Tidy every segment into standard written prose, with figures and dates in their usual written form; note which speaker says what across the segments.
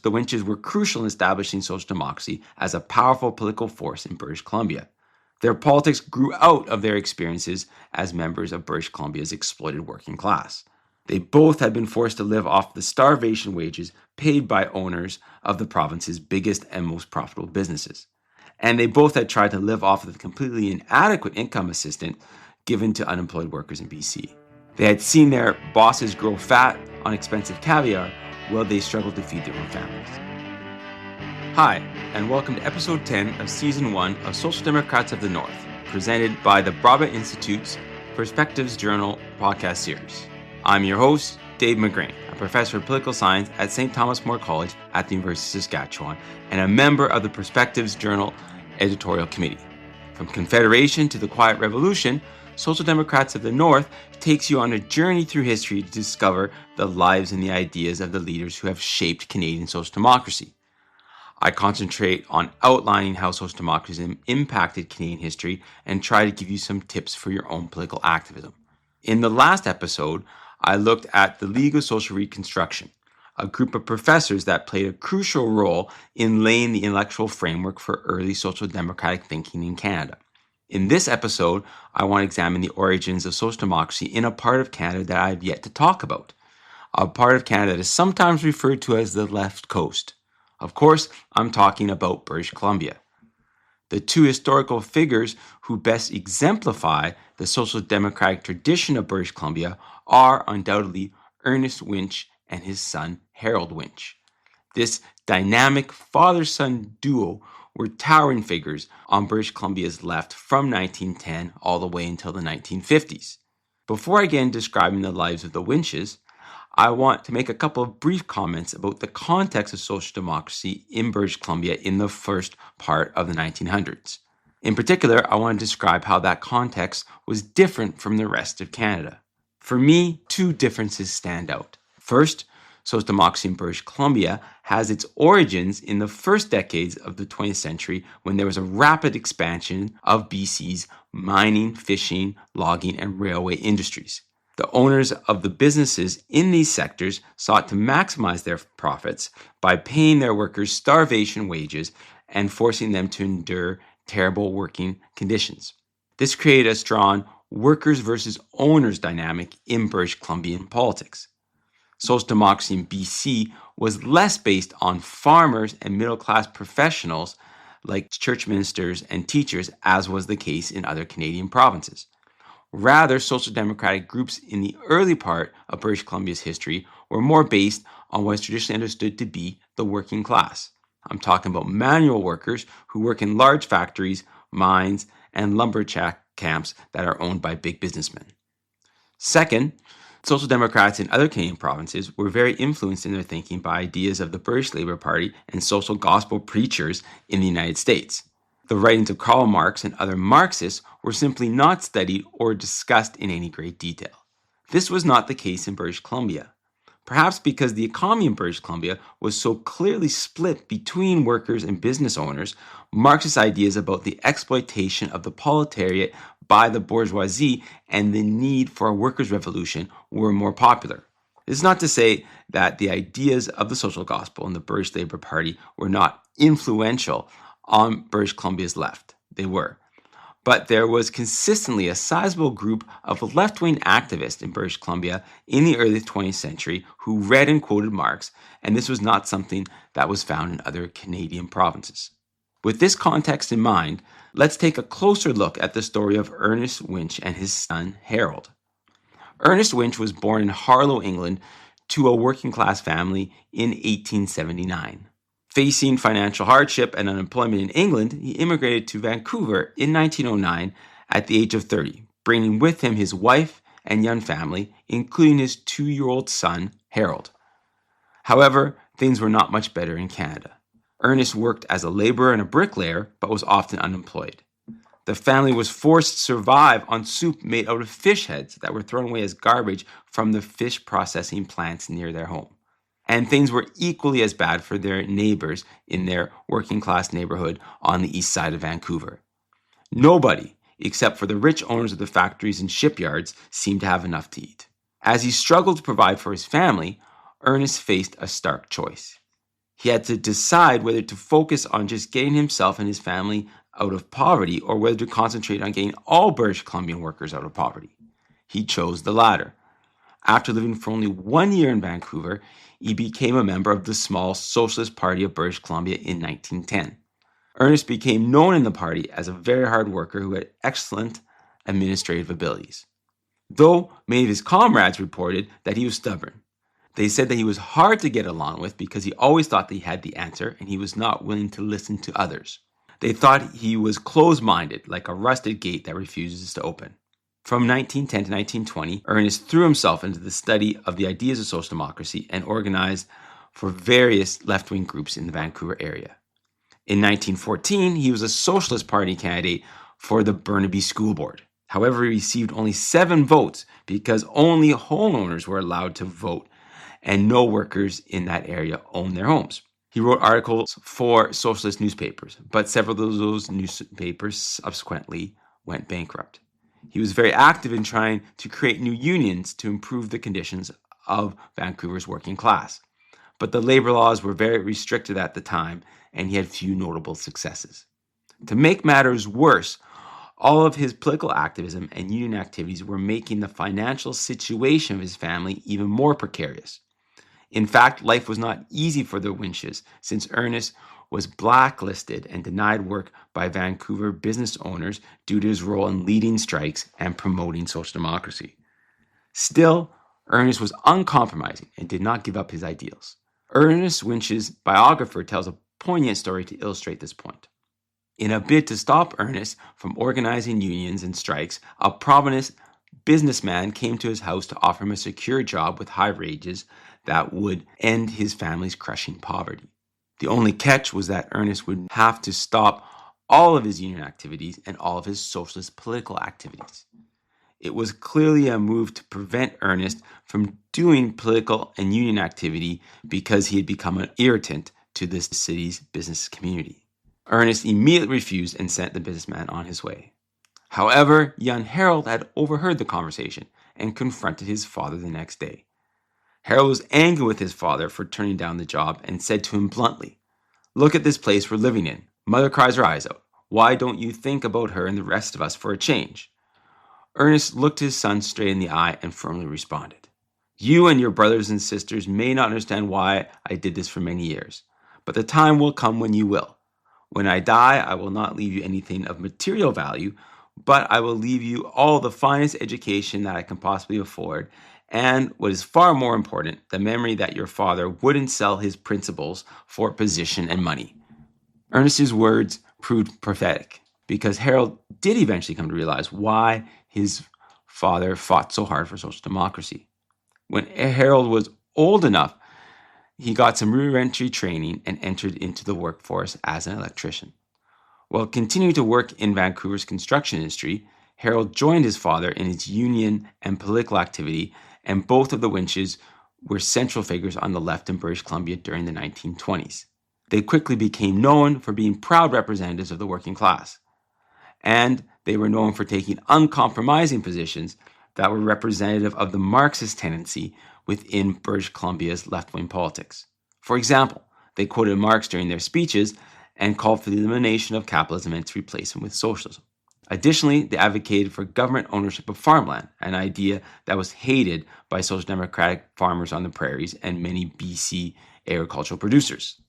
Speaker 1: The Winches were crucial in establishing social democracy as a powerful political force in British Columbia. Their politics grew out of their experiences as members of British Columbia's exploited working class. They both had been forced to live off the starvation wages paid by owners of the province's biggest and most profitable businesses. And they both had tried to live off of the completely inadequate income assistance given to unemployed workers in BC. They had seen their bosses grow fat on expensive caviar while they struggled to feed their own families. Hi, and welcome to episode 10 of season 1 of Social Democrats of the North, presented by the Broadbent Institute's Perspectives Journal podcast series. I'm your host, Dave McGrane, a professor of political science at St. Thomas More College at the University of Saskatchewan, and a member of the Perspectives Journal Editorial Committee. From Confederation to the Quiet Revolution, Social Democrats of the North takes you on a journey through history to discover the lives and the ideas of the leaders who have shaped Canadian social democracy. I concentrate on outlining how social democracy impacted Canadian history and try to give you some tips for your own political activism. In the last episode, I looked at the League of Social Reconstruction, a group of professors that played a crucial role in laying the intellectual framework for early social democratic thinking in Canada. In this episode, I want to examine the origins of social democracy in a part of Canada that I have yet to talk about, a part of Canada that is sometimes referred to as the left coast. Of course, I'm talking about British Columbia. The two historical figures who best exemplify the social democratic tradition of British Columbia are undoubtedly Ernest Winch and his son Harold Winch. This dynamic father-son duo were towering figures on British Columbia's left from 1910 all the way until the 1950s. Before I get into describing the lives of the Winches, I want to make a couple of brief comments about the context of social democracy in British Columbia in the first part of the 1900s. In particular, I want to describe how that context was different from the rest of Canada. For me, two differences stand out. First, social democracy in British Columbia has its origins in the first decades of the 20th century when there was a rapid expansion of BC's mining, fishing, logging, and railway industries. The owners of the businesses in these sectors sought to maximize their profits by paying their workers starvation wages and forcing them to endure terrible working conditions. This created a strong workers versus owners dynamic in British Columbian politics. Social democracy in BC was less based on farmers and middle-class professionals like church ministers and teachers, as was the case in other Canadian provinces. Rather, social democratic groups in the early part of British Columbia's history were more based on what is traditionally understood to be the working class. I'm talking about manual workers who work in large factories, mines, and lumberjack camps that are owned by big businessmen. Second, social democrats in other Canadian provinces were very influenced in their thinking by ideas of the British Labour Party and social gospel preachers in the United States. The writings of Karl Marx and other Marxists were simply not studied or discussed in any great detail. This was not the case in British Columbia. Perhaps because the economy in British Columbia was so clearly split between workers and business owners, Marxist ideas about the exploitation of the proletariat by the bourgeoisie and the need for a workers' revolution were more popular. This is not to say that the ideas of the social gospel and the British Labour Party were not influential on British Columbia's left. They were. But there was consistently a sizable group of left-wing activists in British Columbia in the early 20th century who read and quoted Marx, and this was not something that was found in other Canadian provinces. With this context in mind, let's take a closer look at the story of Ernest Winch and his son Harold. Ernest Winch was born in Harlow, England, to a working-class family in 1879. Facing financial hardship and unemployment in England, he immigrated to Vancouver in 1909 at the age of 30, bringing with him his wife and young family, including his 2-year-old son, Harold. However, things were not much better in Canada. Ernest worked as a laborer and a bricklayer, but was often unemployed. The family was forced to survive on soup made out of fish heads that were thrown away as garbage from the fish processing plants near their home. And things were equally as bad for their neighbors in their working-class neighborhood on the east side of Vancouver. Nobody, except for the rich owners of the factories and shipyards, seemed to have enough to eat. As he struggled to provide for his family, Ernest faced a stark choice. He had to decide whether to focus on just getting himself and his family out of poverty or whether to concentrate on getting all British Columbian workers out of poverty. He chose the latter. After living for only 1 year in Vancouver, he became a member of the small Socialist Party of British Columbia in 1910. Ernest became known in the party as a very hard worker who had excellent administrative abilities, though many of his comrades reported that he was stubborn. They said that he was hard to get along with because he always thought that he had the answer and he was not willing to listen to others. They thought he was closed-minded, like a rusted gate that refuses to open. From 1910 to 1920, Ernest threw himself into the study of the ideas of social democracy and organized for various left-wing groups in the Vancouver area. In 1914, he was a Socialist Party candidate for the Burnaby School Board. However, he received only 7 votes because only homeowners were allowed to vote and no workers in that area owned their homes. He wrote articles for socialist newspapers, but several of those newspapers subsequently went bankrupt. He was very active in trying to create new unions to improve the conditions of Vancouver's working class. But the labor laws were very restricted at the time, and he had few notable successes. To make matters worse, all of his political activism and union activities were making the financial situation of his family even more precarious. In fact, life was not easy for the Winches, since Ernest was blacklisted and denied work by Vancouver business owners due to his role in leading strikes and promoting social democracy. Still, Ernest was uncompromising and did not give up his ideals. Ernest Winch's biographer tells a poignant story to illustrate this point. In a bid to stop Ernest from organizing unions and strikes, a prominent businessman came to his house to offer him a secure job with high wages that would end his family's crushing poverty. The only catch was that Ernest would have to stop all of his union activities and all of his socialist political activities. It was clearly a move to prevent Ernest from doing political and union activity because he had become an irritant to this city's business community. Ernest immediately refused and sent the businessman on his way. However, young Harold had overheard the conversation and confronted his father the next day. Harold was angry with his father for turning down the job and said to him bluntly, "Look at this place we're living in. Mother cries her eyes out. Why don't you think about her and the rest of us for a change?" Ernest looked his son straight in the eye and firmly responded, "You and your brothers and sisters may not understand why I did this for many years, but the time will come when you will. When I die, I will not leave you anything of material value, but I will leave you all the finest education that I can possibly afford, and what is far more important, the memory that your father wouldn't sell his principles for position and money." Ernest's words proved prophetic because Harold did eventually come to realize why his father fought so hard for social democracy. When Harold was old enough, he got some rudimentary training and entered into the workforce as an electrician. While continuing to work in Vancouver's construction industry, Harold joined his father in his union and political activity, and both of the Winches were central figures on the left in British Columbia during the 1920s. They quickly became known for being proud representatives of the working class, and they were known for taking uncompromising positions that were representative of the Marxist tendency within British Columbia's left-wing politics. For example, they quoted Marx during their speeches and called for the elimination of capitalism and to replace it with socialism. Additionally, they advocated for government ownership of farmland, an idea that was hated by social democratic farmers on the prairies and many BC agricultural producers.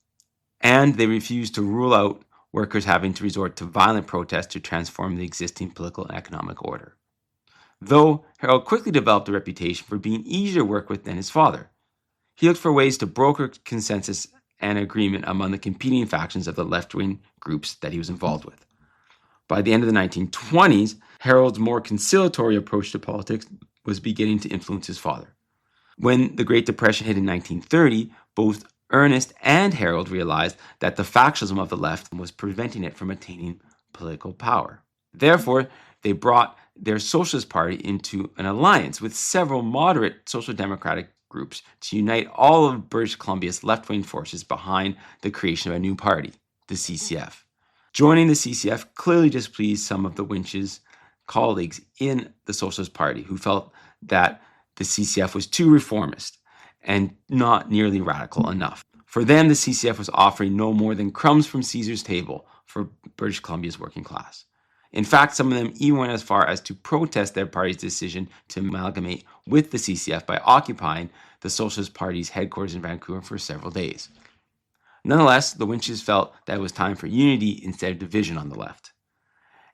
Speaker 1: And they refused to rule out workers having to resort to violent protests to transform the existing political and economic order. Though Harold quickly developed a reputation for being easier to work with than his father, he looked for ways to broker consensus and agreement among the competing factions of the left-wing groups that he was involved with. By the end of the 1920s, Harold's more conciliatory approach to politics was beginning to influence his father. When the Great Depression hit in 1930, both Ernest and Harold realized that the factionalism of the left was preventing it from attaining political power. Therefore, they brought their Socialist Party into an alliance with several moderate social democratic groups to unite all of British Columbia's left-wing forces behind the creation of a new party, the CCF. Joining the CCF clearly displeased some of the Winch's colleagues in the Socialist Party who felt that the CCF was too reformist and not nearly radical enough. For them, the CCF was offering no more than crumbs from Caesar's table for British Columbia's working class. In fact, some of them even went as far as to protest their party's decision to amalgamate with the CCF by occupying the Socialist Party's headquarters in Vancouver for several days. Nonetheless, the Winches felt that it was time for unity instead of division on the left.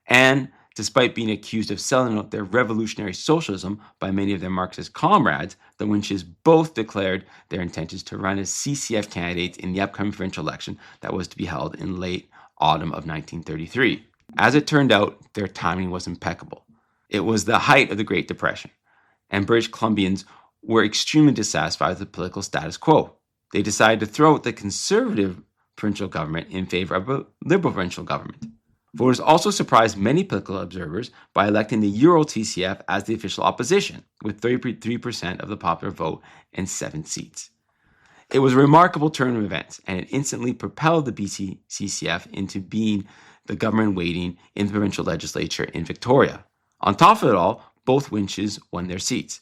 Speaker 1: And despite being accused of selling out their revolutionary socialism by many of their Marxist comrades, the Winches both declared their intentions to run as CCF candidates in the upcoming provincial election that was to be held in late autumn of 1933. As it turned out, their timing was impeccable. It was the height of the Great Depression, and British Columbians were extremely dissatisfied with the political status quo. They decided to throw out the conservative provincial government in favor of a liberal provincial government. Voters also surprised many political observers by electing the Euro TCF as the official opposition, with 33% of the popular vote and 7 seats. It was a remarkable turn of events, and it instantly propelled the BC CCF into being the government waiting in the provincial legislature in Victoria. On top of it all, both Winches won their seats.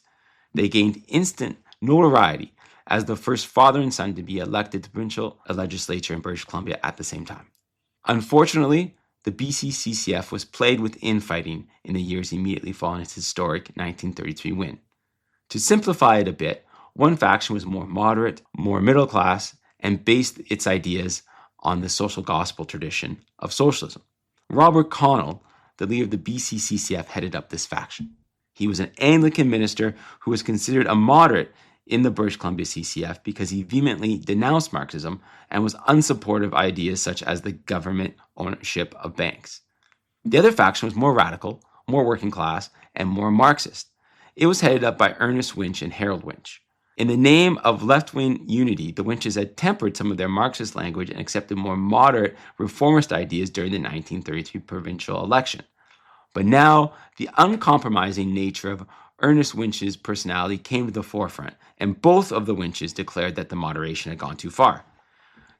Speaker 1: They gained instant notoriety as the first father and son to be elected to the provincial legislature in British Columbia at the same time. Unfortunately, the BC CCF was plagued with infighting in the years immediately following its historic 1933 win. To simplify it a bit, one faction was more moderate, more middle class, and based its ideas on the social gospel tradition of socialism. Robert Connell, the leader of the BC CCF, headed up this faction. He was an Anglican minister who was considered a moderate in the British Columbia CCF because he vehemently denounced Marxism and was unsupportive of ideas such as the government ownership of banks. The other faction was more radical, more working class, and more Marxist. It was headed up by Ernest Winch and Harold Winch. In the name of left-wing unity, the Winches had tempered some of their Marxist language and accepted more moderate reformist ideas during the 1933 provincial election. But now, the uncompromising nature of Ernest Winch's personality came to the forefront, and both of the Winches declared that the moderation had gone too far.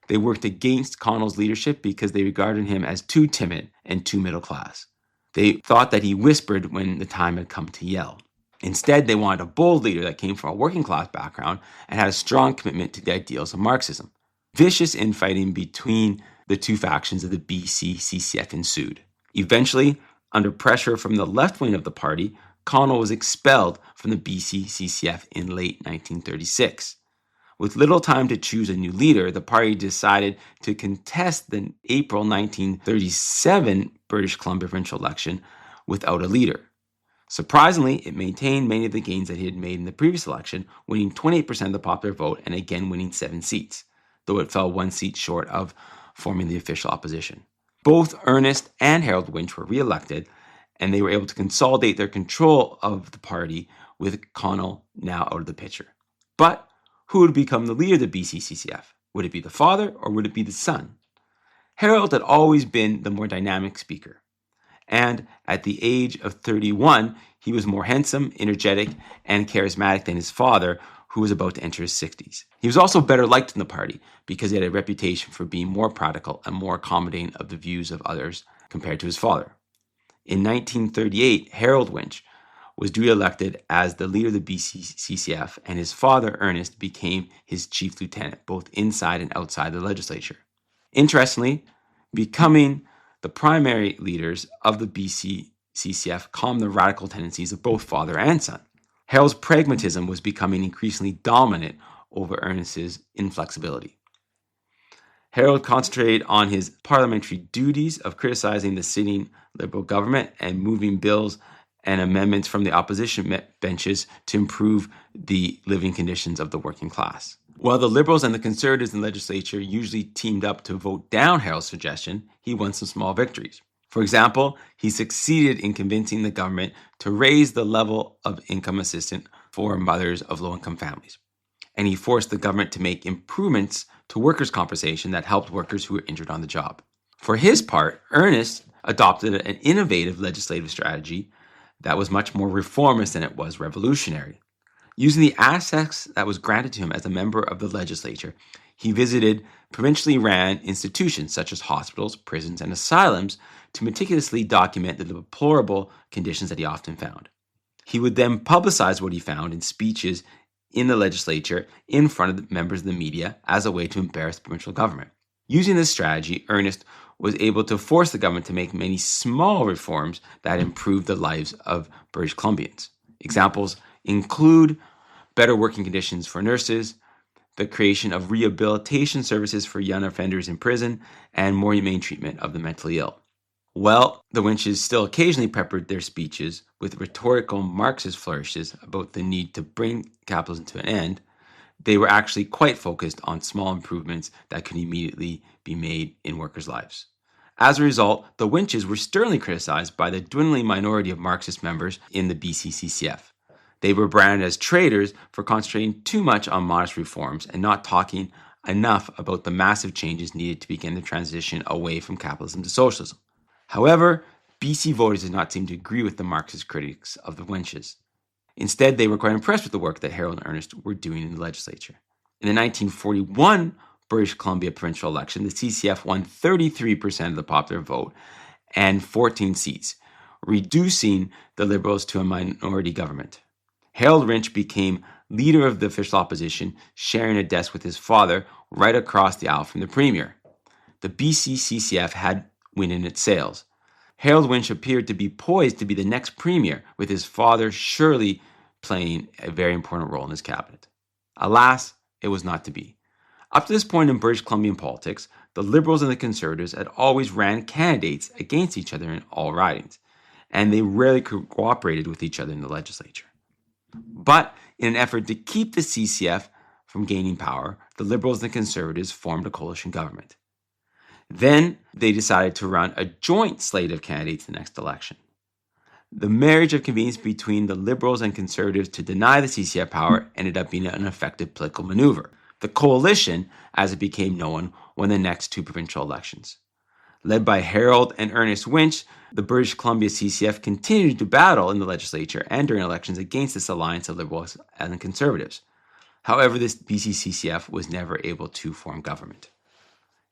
Speaker 1: They worked against Connell's leadership because they regarded him as too timid and too middle class. They thought that he whispered when the time had come to yell. Instead, they wanted a bold leader that came from a working class background and had a strong commitment to the ideals of Marxism. Vicious infighting between the two factions of the BC CCF ensued. Eventually, under pressure from the left wing of the party, Connell was expelled from the BC CCF in late 1936. With little time to choose a new leader, the party decided to contest the April 1937 British Columbia provincial election without a leader. Surprisingly, it maintained many of the gains that it had made in the previous election, winning 28% of the popular vote and again winning 7 seats, though it fell 1 seat short of forming the official opposition. Both Ernest and Harold Winch were re-elected, and they were able to consolidate their control of the party with Connell now out of the picture. But who would become the leader of the BC CCF? Would it be the father or would it be the son? Harold had always been the more dynamic speaker. And at the age of 31, he was more handsome, energetic, and charismatic than his father, who was about to enter his 60s. He was also better liked in the party because he had a reputation for being more practical and more accommodating of the views of others compared to his father. In 1938, Harold Winch was duly elected as the leader of the BC CCF, and his father, Ernest, became his chief lieutenant, both inside and outside the legislature. Interestingly, becoming the primary leaders of the BC CCF calmed the radical tendencies of both father and son. Harold's pragmatism was becoming increasingly dominant over Ernest's inflexibility. Harold concentrated on his parliamentary duties of criticizing the sitting Liberal government and moving bills and amendments from the opposition benches to improve the living conditions of the working class. While the Liberals and the Conservatives in the legislature usually teamed up to vote down Harold's suggestion, he won some small victories. For example, he succeeded in convincing the government to raise the level of income assistance for mothers of low-income families. And he forced the government to make improvements to workers' compensation that helped workers who were injured on the job. For his part, Ernest adopted an innovative legislative strategy that was much more reformist than it was revolutionary. Using the access that was granted to him as a member of the legislature, he visited provincially ran institutions such as hospitals, prisons, and asylums to meticulously document the deplorable conditions that he often found. He would then publicize what he found in speeches in the legislature in front of the members of the media as a way to embarrass the provincial government. Using this strategy, Ernest was able to force the government to make many small reforms that improved the lives of British Columbians. Examples include better working conditions for nurses, the creation of rehabilitation services for young offenders in prison, and more humane treatment of the mentally ill. Well, the Winches still occasionally peppered their speeches with rhetorical Marxist flourishes about the need to bring capitalism to an end. They were actually quite focused on small improvements that could immediately be made in workers' lives. As a result, the Winches were sternly criticized by the dwindling minority of Marxist members in the BCCCF. They were branded as traitors for concentrating too much on modest reforms and not talking enough about the massive changes needed to begin the transition away from capitalism to socialism. However, BC voters did not seem to agree with the Marxist critics of the Winches. Instead, they were quite impressed with the work that Harold and Ernest were doing in the legislature. In the 1941 British Columbia provincial election, the CCF won 33% of the popular vote and 14 seats, reducing the Liberals to a minority government. Harold Winch became leader of the official opposition, sharing a desk with his father right across the aisle from the premier. The BC CCF had wind in its sails. Harold Winch appeared to be poised to be the next premier, with his father surely playing a very important role in his cabinet. Alas, it was not to be. Up to this point in British Columbian politics, the Liberals and the Conservatives had always ran candidates against each other in all ridings, and they rarely cooperated with each other in the legislature. But in an effort to keep the CCF from gaining power, the Liberals and the Conservatives formed a coalition government. Then they decided to run a joint slate of candidates in the next election. The marriage of convenience between the Liberals and Conservatives to deny the CCF power ended up being an effective political maneuver. The coalition, as it became known, won the next two provincial elections. Led by Harold and Ernest Winch, the British Columbia CCF continued to battle in the legislature and during elections against this alliance of Liberals and Conservatives. However, this BC CCF was never able to form government.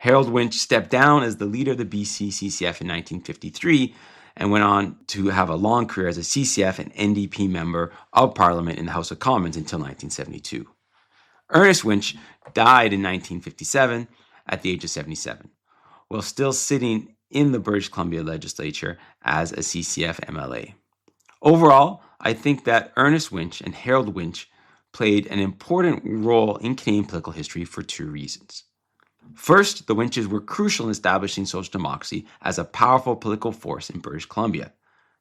Speaker 1: Harold Winch stepped down as the leader of the BC CCF in 1953 and went on to have a long career as a CCF and NDP member of Parliament in the House of Commons until 1972. Ernest Winch died in 1957 at the age of 77, while still sitting in the British Columbia legislature as a CCF MLA. Overall, I think that Ernest Winch and Harold Winch played an important role in Canadian political history for two reasons. First, the Winches were crucial in establishing social democracy as a powerful political force in British Columbia.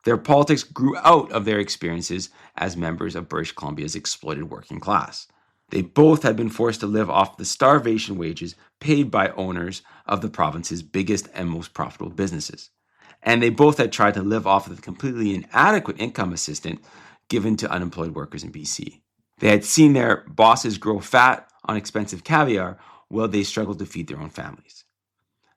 Speaker 1: Their politics grew out of their experiences as members of British Columbia's exploited working class. They both had been forced to live off the starvation wages paid by owners of the province's biggest and most profitable businesses. And they both had tried to live off of the completely inadequate income assistance given to unemployed workers in BC. They had seen their bosses grow fat on expensive caviar while they struggled to feed their own families.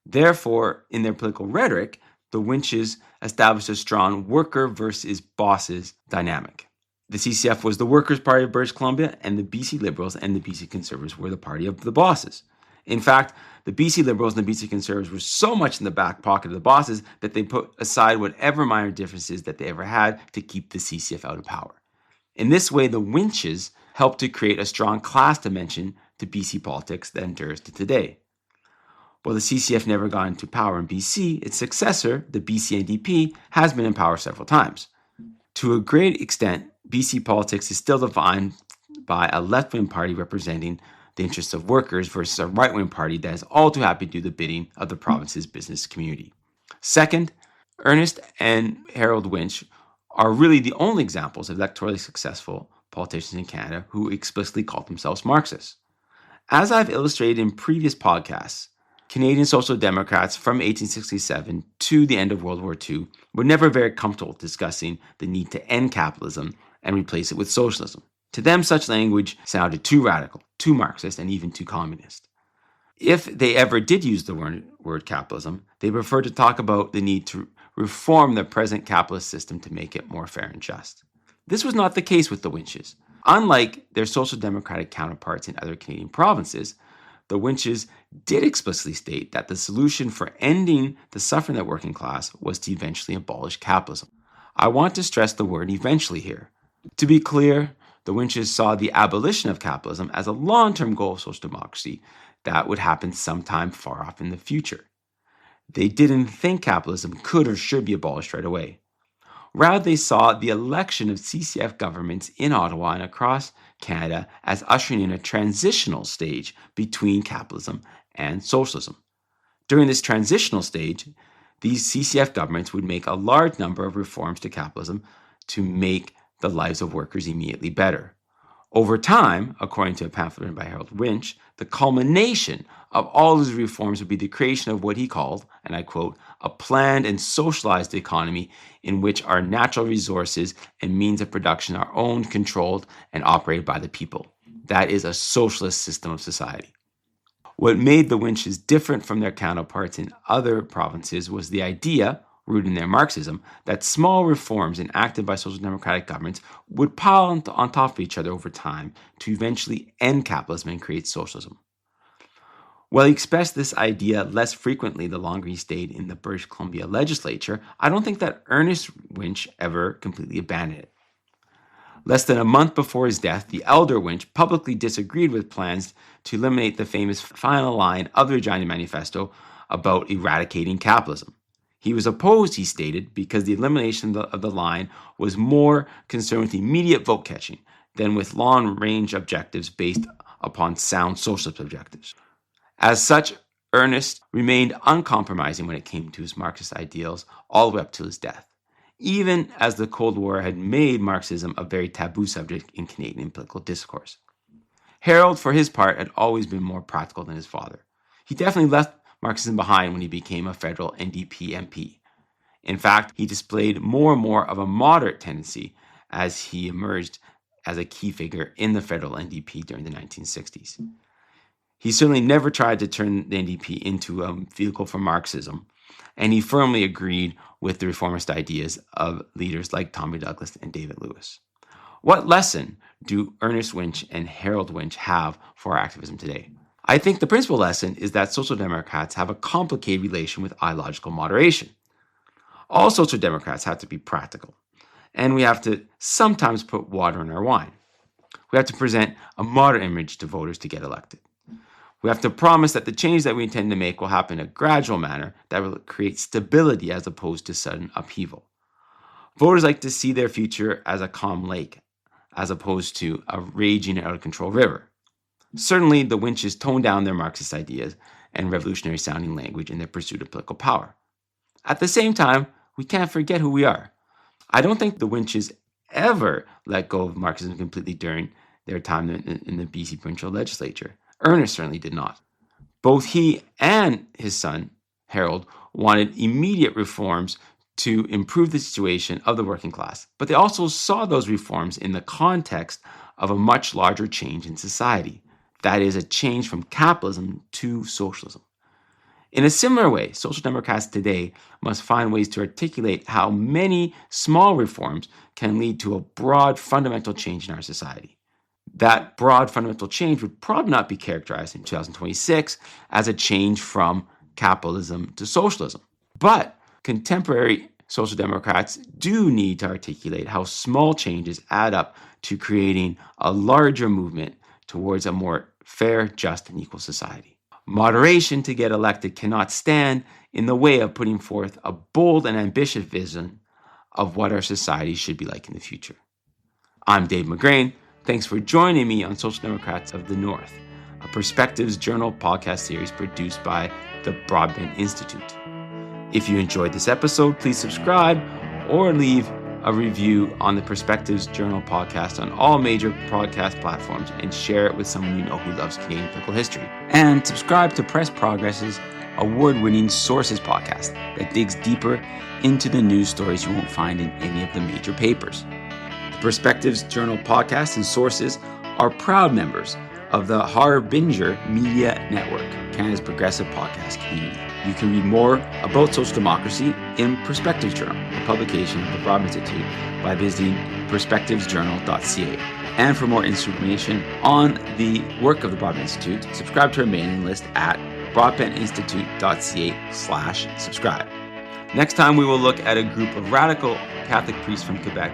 Speaker 1: Therefore, in their political rhetoric, the Winches established a strong worker versus bosses dynamic. The CCF was the Workers' Party of British Columbia, and the BC Liberals and the BC Conservatives were the party of the bosses. In fact, the BC Liberals and the BC Conservatives were so much in the back pocket of the bosses that they put aside whatever minor differences that they ever had to keep the CCF out of power. In this way, the Winches helped to create a strong class dimension to BC politics that endures to today. While the CCF never got into power in BC, its successor, the BC NDP, has been in power several times. To a great extent, BC politics is still defined by a left-wing party representing the interests of workers versus a right-wing party that is all too happy to do the bidding of the province's business community. Second, Ernest and Harold Winch are really the only examples of electorally successful politicians in Canada who explicitly call themselves Marxists. As I've illustrated in previous podcasts, Canadian Social Democrats from 1867 to the end of World War II were never very comfortable discussing the need to end capitalism and replace it with socialism. To them, such language sounded too radical, too Marxist, and even too communist. If they ever did use the word capitalism, they preferred to talk about the need to reform the present capitalist system to make it more fair and just. This was not the case with the Winches. Unlike their social democratic counterparts in other Canadian provinces, the Winches did explicitly state that the solution for ending the suffering of the working class was to eventually abolish capitalism. I want to stress the word eventually here. To be clear, The Winches saw the abolition of capitalism as a long-term goal of social democracy that would happen sometime far off in the future. They didn't think capitalism could or should be abolished right away. Rather, they saw the election of CCF governments in Ottawa and across Canada as ushering in a transitional stage between capitalism and socialism. During this transitional stage, these CCF governments would make a large number of reforms to capitalism to make the lives of workers immediately better. Over time, according to a pamphlet written by Ernest Winch, the culmination of all these reforms would be the creation of what he called, and I quote, a planned and socialized economy in which our natural resources and means of production are owned, controlled, and operated by the people. That is a socialist system of society. What made the Winches different from their counterparts in other provinces was the idea, rooted in their Marxism, that small reforms enacted by social democratic governments would pile on top of each other over time to eventually end capitalism and create socialism. While he expressed this idea less frequently the longer he stayed in the British Columbia legislature, I don't think that Ernest Winch ever completely abandoned it. Less than a month before his death, the elder Winch publicly disagreed with plans to eliminate the famous final line of the Regina Manifesto about eradicating capitalism. He was opposed, he stated, because the elimination of the line was more concerned with immediate vote catching than with long-range objectives based upon sound socialist objectives. As such, Ernest remained uncompromising when it came to his Marxist ideals all the way up to his death, even as the Cold War had made Marxism a very taboo subject in Canadian political discourse. Harold, for his part, had always been more practical than his father. He definitely left Marxism behind when he became a federal NDP MP. In fact, he displayed more and more of a moderate tendency as he emerged as a key figure in the federal NDP during the 1960s. He certainly never tried to turn the NDP into a vehicle for Marxism, and he firmly agreed with the reformist ideas of leaders like Tommy Douglas and David Lewis. What lesson do Ernest Winch and Harold Winch have for our activism today? I think the principal lesson is that social democrats have a complicated relation with ideological moderation. All social democrats have to be practical, and we have to sometimes put water in our wine. We have to present a moderate image to voters to get elected. We have to promise that the change that we intend to make will happen in a gradual manner that will create stability as opposed to sudden upheaval. Voters like to see their future as a calm lake, as opposed to a raging out-of-control river. Certainly, the Winches toned down their Marxist ideas and revolutionary-sounding language in their pursuit of political power. At the same time, we can't forget who we are. I don't think the Winches ever let go of Marxism completely during their time in the BC provincial legislature. Ernest certainly did not. Both he and his son, Harold, wanted immediate reforms to improve the situation of the working class, but they also saw those reforms in the context of a much larger change in society. That is, a change from capitalism to socialism. In a similar way, social democrats today must find ways to articulate how many small reforms can lead to a broad fundamental change in our society. That broad fundamental change would probably not be characterized in 2026 as a change from capitalism to socialism. But contemporary social democrats do need to articulate how small changes add up to creating a larger movement towards a more fair, just, and equal society. Moderation to get elected cannot stand in the way of putting forth a bold and ambitious vision of what our society should be like in the future. I'm Dave McGrane. Thanks for joining me on Social Democrats of the North, a Perspectives Journal podcast series produced by the Broadbent Institute. If you enjoyed this episode, please subscribe or leave a review on the Perspectives Journal podcast on all major podcast platforms and share it with someone you know who loves Canadian political history. And subscribe to Press Progress's award-winning Sources podcast that digs deeper into the news stories you won't find in any of the major papers. The Perspectives Journal podcast and Sources are proud members of the Harbinger Media Network, Canada's progressive podcast community. You can read more about social democracy in Perspectives Journal, a publication of the Broadbent Institute, by visiting perspectivesjournal.ca. And for more information on the work of the Broadbent Institute, subscribe to our mailing list at broadbentinstitute.ca/subscribe. Next time, we will look at a group of radical Catholic priests from Quebec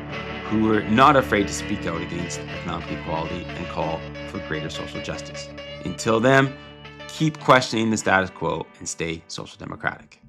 Speaker 1: who were not afraid to speak out against economic equality and call for greater social justice. Until then, keep questioning the status quo and stay social democratic.